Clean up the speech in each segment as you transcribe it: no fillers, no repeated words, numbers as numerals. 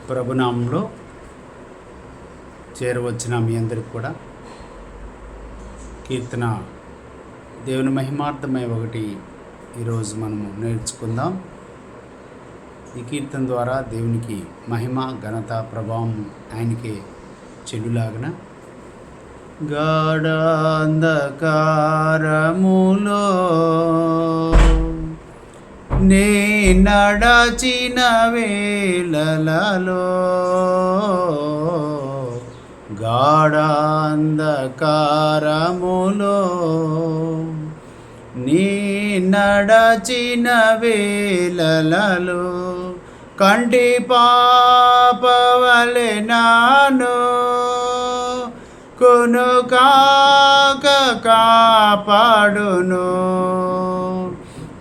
ప్రభునామంలో చేరవచ్చిన మీ అందరికి కూడా కీర్తన దేవుని మహిమార్థమై ఒకటి ఈరోజు మనము నేర్చుకుందాం. ఈ కీర్తన ద్వారా దేవునికి మహిమ ఘనత ప్రభావం ఆయనకే చెల్లులాగన. గాఢాంధకారములో నే నడచిన వేళలలో గాఢాంధకారములో నీ నడచిన వేళలలో కంటి పాపవలె నాను కునుకాక కాపాడును.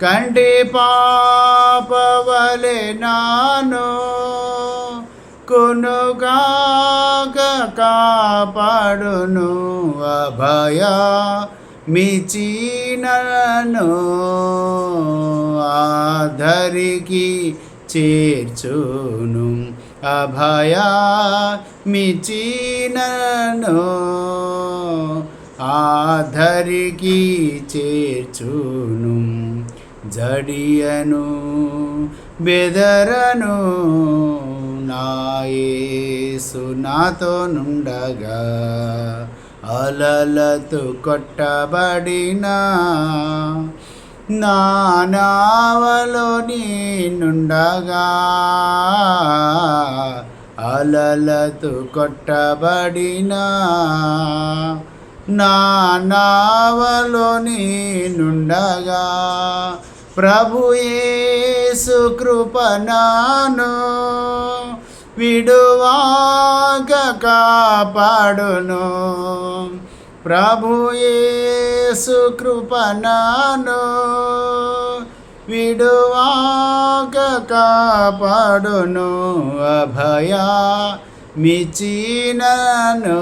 కంటి పాపవలె నాను కునుకాక కాపాడును. అభయ మిచినను ఆధరికి చేర్చును. అభయ మిచినను ఆధరికి చేర్చును. జడియను బెదరను నా యేసు నాతో నుండగా. అలలతో కొట్టబడిన నా నావలో నేనుండగా. అలలతో కొట్టబడిన నా నావలో నేనుండగా. ప్రభు యేసు కృప నాను విడువాక కాపాడును. ప్రభు యేసు కృప నాను విడువాక కాపాడును. అభయ మిచినను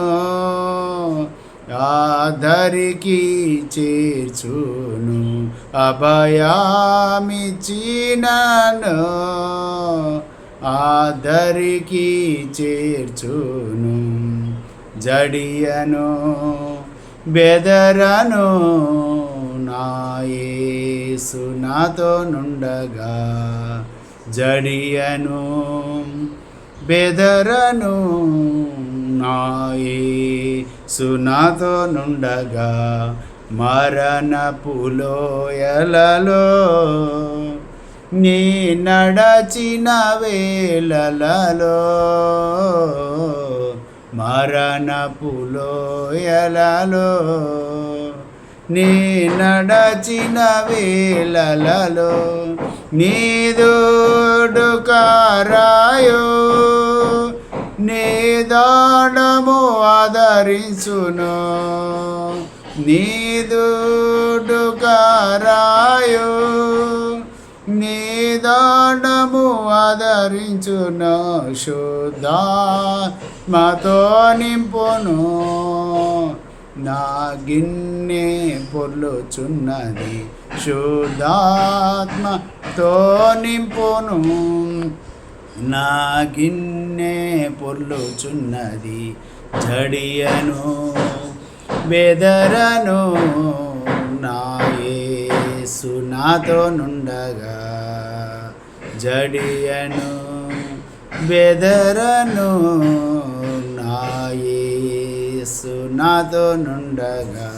ఆధరికి చేర్చును. అభయమిచినను ఆధరికి చేర్చును. జడియను బెదరను నా యేసు నాతో నుండగా. జడియను బెదరను నా యేసు నాతో నుండగా. మరణపు లోయలలో నీ నడచిన వేళలలో మరణపు లోయలలో నీ నడచిన వేళలలో నీదోడు కారాయో నీ దాడము ఆదరించును. నీదోడు కారాయో నీ దాడము ఆదరించును. శుద్ధాత్మతో నింపును. నా గిన్నె పొర్లుచున్నది. శుద్ధాత్మతో నింపును. నా గిన్నె పొర్లుచున్నది. జడియను బెదరను నా యేసు నాతో నుండగా. జడియను బెదరను నా యేసు నాతో నుండగా.